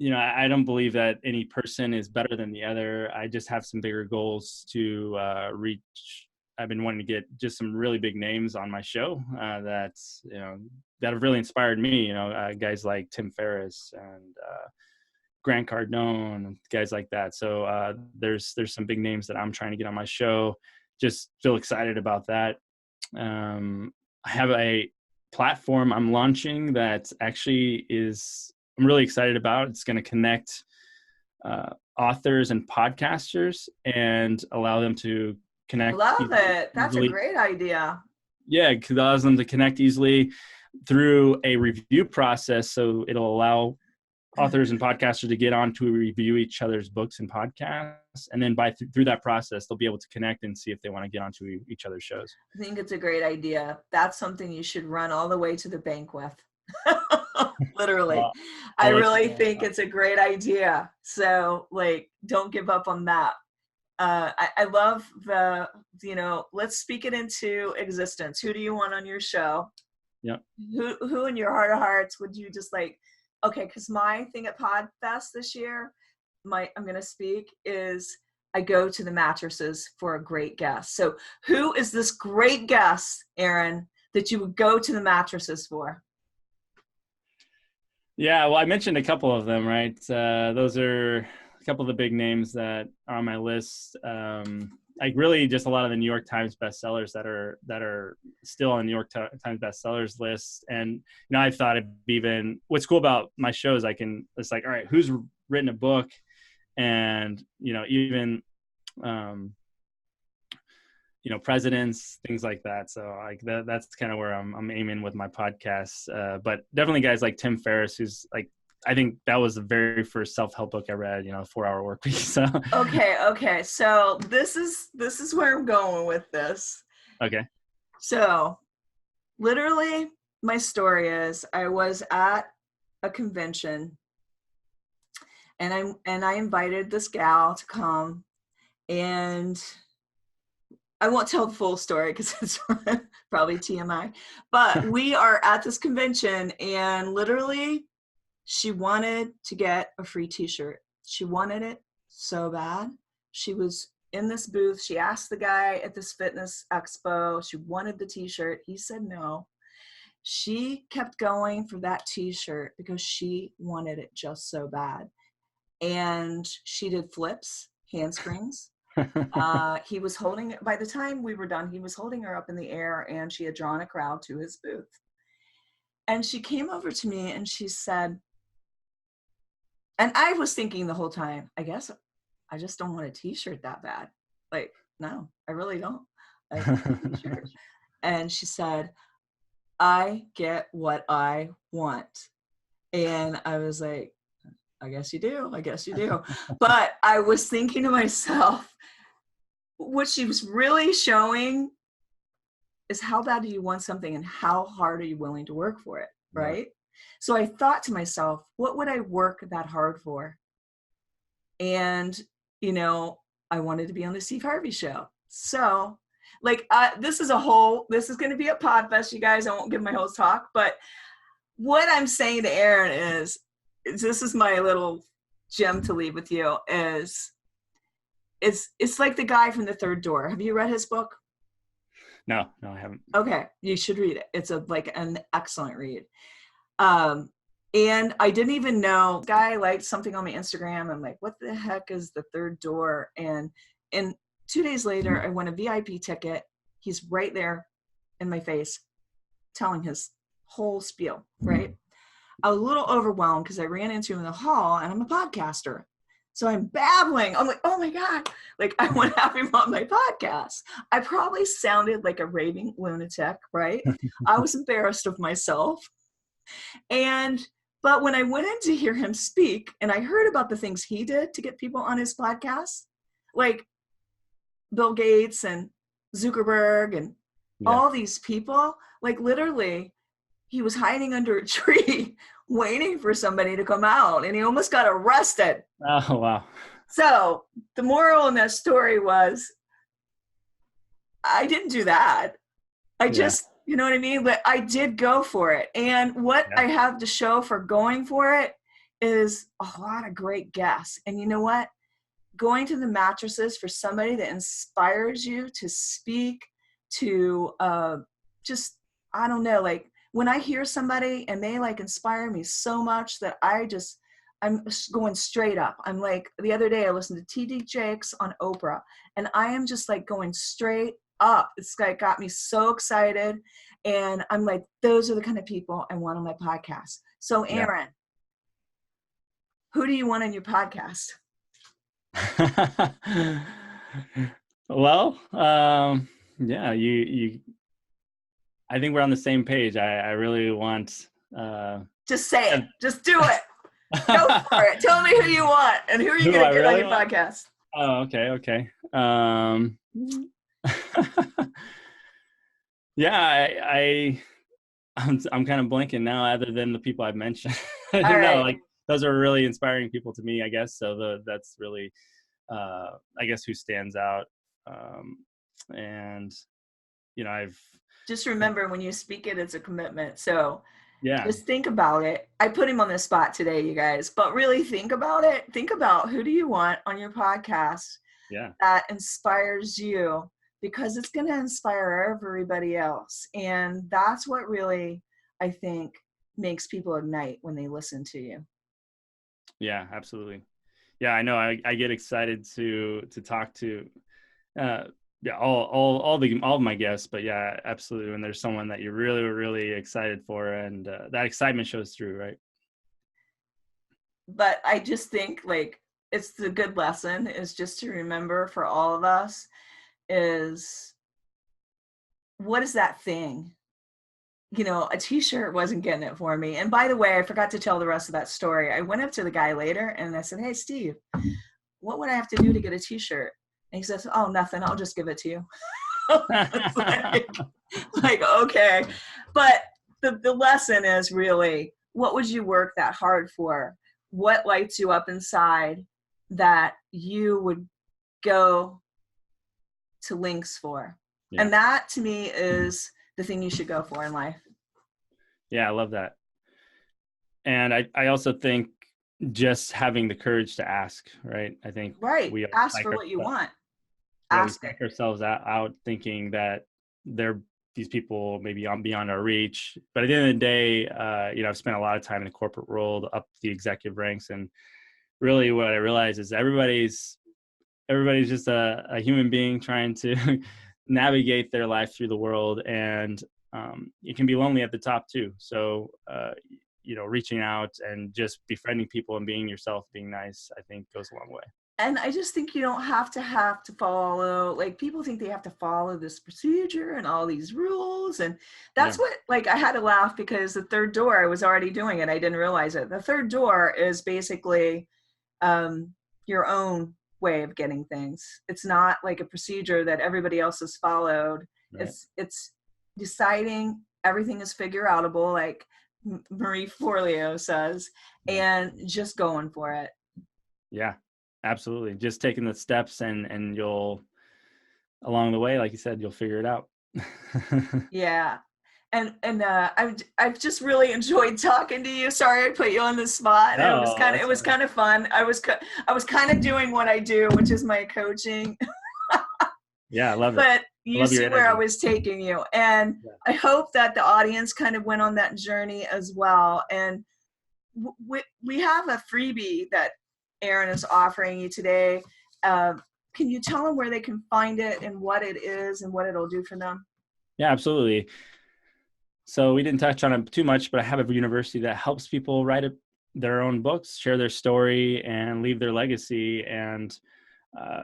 Speaker 2: I don't believe that any person is better than the other. I just have some bigger goals to reach. I've been wanting to get just some really big names on my show that have really inspired me. Guys like Tim Ferriss and Grant Cardone, and guys like that. So there's some big names that I'm trying to get on my show. Just feel excited about that. I have a platform I'm launching that actually I'm really excited about. It's going to connect authors and podcasters and allow them to
Speaker 1: I
Speaker 2: connect
Speaker 1: love it. That's a
Speaker 2: easily.
Speaker 1: great idea.
Speaker 2: Yeah, it allows them to connect easily through a review process. So it'll allow authors and podcasters to get on to review each other's books and podcasts. And then through that process, they'll be able to connect and see if they want to get onto each other's shows.
Speaker 1: I think it's a great idea. That's something you should run all the way to the bank with. Literally.
Speaker 2: Well,
Speaker 1: I
Speaker 2: I'll let you
Speaker 1: really
Speaker 2: know.
Speaker 1: think it's a great idea. So like, don't give up on that. I love the, let's speak it into existence. Who do you want on your show?
Speaker 2: Yeah.
Speaker 1: Who in your heart of hearts would you just like, okay, because my thing at PodFest this year, I'm going to speak is I go to the Mattresses for a great guest. So who is this great guest, Aaron, that you would go to the Mattresses for?
Speaker 2: Yeah, well, I mentioned a couple of them, right? Those are a couple of the big names that are on my list. Like really just a lot of the New York Times bestsellers that are still on New York Times bestsellers list. And I thought it'd be even what's cool about my show is it's like, all right, who's written a book, and even presidents, things like that. So like that's kind of where I'm aiming with my podcast. But definitely guys like Tim Ferriss, who's like, I think that was the very first self-help book I read, 4-Hour Workweek. So
Speaker 1: Okay. So this is where I'm going with this.
Speaker 2: Okay.
Speaker 1: So literally my story is I was at a convention and I invited this gal to come, and I won't tell the full story because it's probably TMI, but we are at this convention and literally she wanted to get a free t-shirt. She wanted it so bad. She was in this booth. She asked the guy at this fitness expo. She wanted the t-shirt. He said no. She kept going for that t-shirt because she wanted it just so bad. And she did flips, handsprings. He was holding it. By the time we were done, he was holding her up in the air, and she had drawn a crowd to his booth. And she came over to me and she said, and I was thinking the whole time, I guess I just don't want a t-shirt that bad. Like, no, I really don't. I want a t-shirt. And she said, I get what I want. And I was like, I guess you do. But I was thinking to myself, what she was really showing is how bad do you want something and how hard are you willing to work for it, right? So I thought to myself, what would I work that hard for? And, I wanted to be on the Steve Harvey show. So like, this is going to be a PodFest, you guys. I won't give my whole talk, but what I'm saying to Aaron is this is my little gem to leave with you is it's like the guy from The Third Door. Have you read his book?
Speaker 2: No, I haven't.
Speaker 1: Okay, you should read it. It's an excellent read. And I didn't even know, this guy liked something on my Instagram. I'm like, what the heck is The Third Door? And 2 days later, I won a VIP ticket. He's right there in my face telling his whole spiel, right? I was a little overwhelmed because I ran into him in the hall, and I'm a podcaster. So I'm babbling. I'm like, oh my God. Like, I want to have him on my podcast. I probably sounded like a raving lunatic, right? I was embarrassed of myself. But when I went in to hear him speak, and I heard about the things he did to get people on his podcast, like Bill Gates and Zuckerberg and all these people, like literally, he was hiding under a tree waiting for somebody to come out, and he almost got arrested.
Speaker 2: Oh, wow.
Speaker 1: So the moral in that story was, I didn't do that. I just, you know what I mean? But I did go for it. And what I have to show for going for it is a lot of great guests. And you know what? Going to the Mattresses for somebody that inspires you to speak, to just, I don't know, like, when I hear somebody and they like inspire me so much that I'm going straight up. I'm like, the other day I listened to TD Jakes on Oprah, and I am just like going straight up. It's like got me so excited. And I'm like, those are the kind of people I want on my podcast. So Aaron, who do you want on your podcast?
Speaker 2: Well, yeah, I think we're on the same page. I really want,
Speaker 1: Just say it.
Speaker 2: and-
Speaker 1: Just do it. Go for it. Tell me who you want and who are you
Speaker 2: who
Speaker 1: going
Speaker 2: I
Speaker 1: to get on
Speaker 2: really
Speaker 1: your
Speaker 2: want?
Speaker 1: podcast?
Speaker 2: Oh, okay. Okay. Yeah, I'm kind of blanking now, other than the people I've mentioned. I
Speaker 1: All
Speaker 2: don't know,
Speaker 1: right.
Speaker 2: like those are really inspiring people to me, I guess. So that's really, I guess, who stands out. And I've,
Speaker 1: Just remember when you speak it, it's a commitment. So
Speaker 2: yeah,
Speaker 1: just think about it. I put him on the spot today, you guys, but really think about it. Think about who do you want on your podcast
Speaker 2: yeah,
Speaker 1: that inspires you, because it's going to inspire everybody else. And that's what really, I think, makes people ignite when they listen to you.
Speaker 2: yeah, absolutely. Yeah, I know. I get excited to talk to, uh, yeah, all of my guests, but yeah, absolutely. When there's someone that you're really, really excited for, and that excitement shows through, right?
Speaker 1: But I just think like it's the good lesson is just to remember for all of us is what is that thing? A t-shirt wasn't getting it for me. And by the way, I forgot to tell the rest of that story. I went up to the guy later and I said, "Hey, Steve, what would I have to do to get a t-shirt?" And he says, "Oh, nothing. I'll just give it to you." It's like, okay. But the lesson is really, what would you work that hard for? What lights you up inside that you would go to links for?
Speaker 2: Yeah,
Speaker 1: And that to me is the thing you should go for in life.
Speaker 2: yeah, I love that. And I also think just having the courage to ask, right? I think
Speaker 1: Right.
Speaker 2: we all
Speaker 1: Ask
Speaker 2: psych
Speaker 1: for what you
Speaker 2: ourselves,
Speaker 1: want.
Speaker 2: yeah, we
Speaker 1: Ask
Speaker 2: psych
Speaker 1: it.
Speaker 2: ourselves out thinking that they're these people maybe beyond our reach. But at the end of the day, I've spent a lot of time in the corporate world, up the executive ranks, and really what I realize is everybody's just a human being trying to navigate their life through the world, and it can be lonely at the top too. So reaching out and just befriending people and being yourself, being nice, I think goes a long way.
Speaker 1: And I just think you don't have to follow, like people think they have to follow this procedure and all these rules. And
Speaker 2: Yeah,
Speaker 1: that's what, like, I had to laugh because the third door, I was already doing it. I didn't realize it. The third door is basically your own way of getting things. It's not like a procedure that everybody else has followed.
Speaker 2: right.
Speaker 1: It's deciding everything is figure outable, like Marie Forleo says,
Speaker 2: Right.
Speaker 1: and just going for it.
Speaker 2: Yeah, absolutely. Just taking the steps, and you'll, along the way, like you said, you'll figure it out.
Speaker 1: Yeah. And I've just really enjoyed talking to you. Sorry I put you on the spot. It was
Speaker 2: No,
Speaker 1: kind of it
Speaker 2: that's
Speaker 1: was
Speaker 2: fine.
Speaker 1: kind of fun. I was kind of doing what I do, which is my coaching.
Speaker 2: Yeah, I love it.
Speaker 1: But
Speaker 2: I
Speaker 1: you
Speaker 2: love your
Speaker 1: see where I
Speaker 2: energy.
Speaker 1: was taking you, and
Speaker 2: Yeah.
Speaker 1: I hope that the audience kind of went on that journey as well. And we have a freebie that Aaron is offering you today. Uh, can you tell them where they can find it and what it is and what it'll do for them?
Speaker 2: Yeah, absolutely. So we didn't touch on it too much, but I have a university that helps people write their own books, share their story, and leave their legacy. And uh,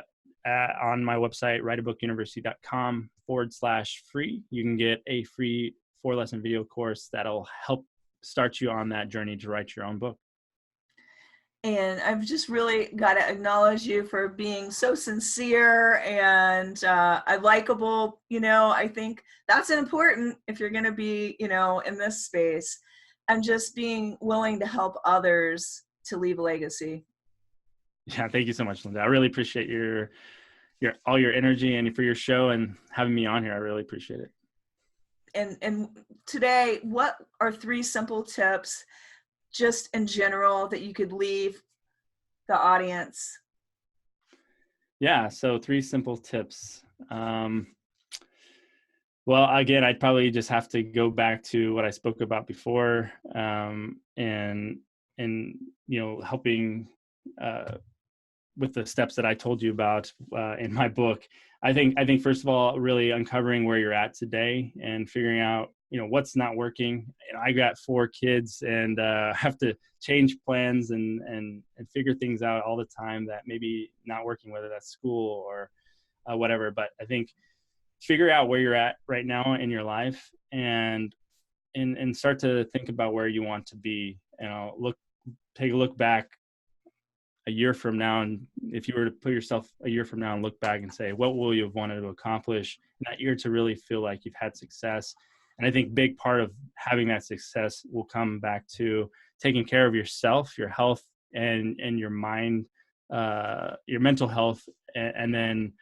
Speaker 2: on my website, writeabookuniversity.com/free, you can get a free 4-lesson video course that'll help start you on that journey to write your own book.
Speaker 1: And I've just really got to acknowledge you for being so sincere and likable. I think that's important if you're going to be, in this space, and just being willing to help others to leave a legacy.
Speaker 2: Yeah, thank you so much, Linda. I really appreciate your all your energy and for your show and having me on here. I really appreciate it.
Speaker 1: And today, what are 3 simple tips just in general that you could leave the audience?
Speaker 2: Yeah, so 3 simple tips. Well, again, I'd probably just have to go back to what I spoke about before, and helping with the steps that I told you about in my book. I think first of all, really uncovering where you're at today and figuring out what's not working. I got 4 kids and have to change plans and figure things out all the time that maybe not working, whether that's school or whatever. But I think figure out where you're at right now in your life and start to think about where you want to be. Take a look back a year from now, and if you were to put yourself a year from now and look back and say, what will you have wanted to accomplish in that year to really feel like you've had success? And I think big part of having that success will come back to taking care of yourself, your health, and your mind, your mental health, and then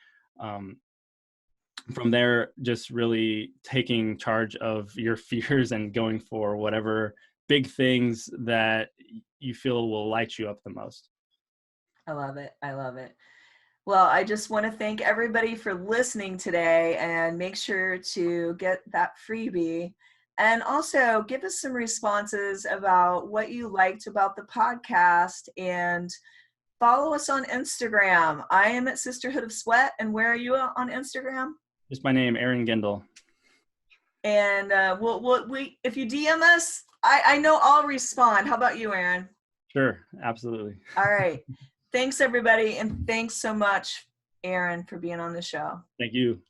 Speaker 2: from there, just really taking charge of your fears and going for whatever big things that you feel will light you up the most.
Speaker 1: I love it. I love it. Well, I just want to thank everybody for listening today, and make sure to get that freebie, and also give us some responses about what you liked about the podcast, and follow us on Instagram. I am at Sisterhood of Sweat. And where are you on Instagram?
Speaker 2: Just my name, Aaron Gendle.
Speaker 1: And if you DM us, I know I'll respond. How about you, Aaron?
Speaker 2: Sure, absolutely.
Speaker 1: All right. Thanks, everybody. And thanks so much, Aaron, for being on the show.
Speaker 2: Thank you.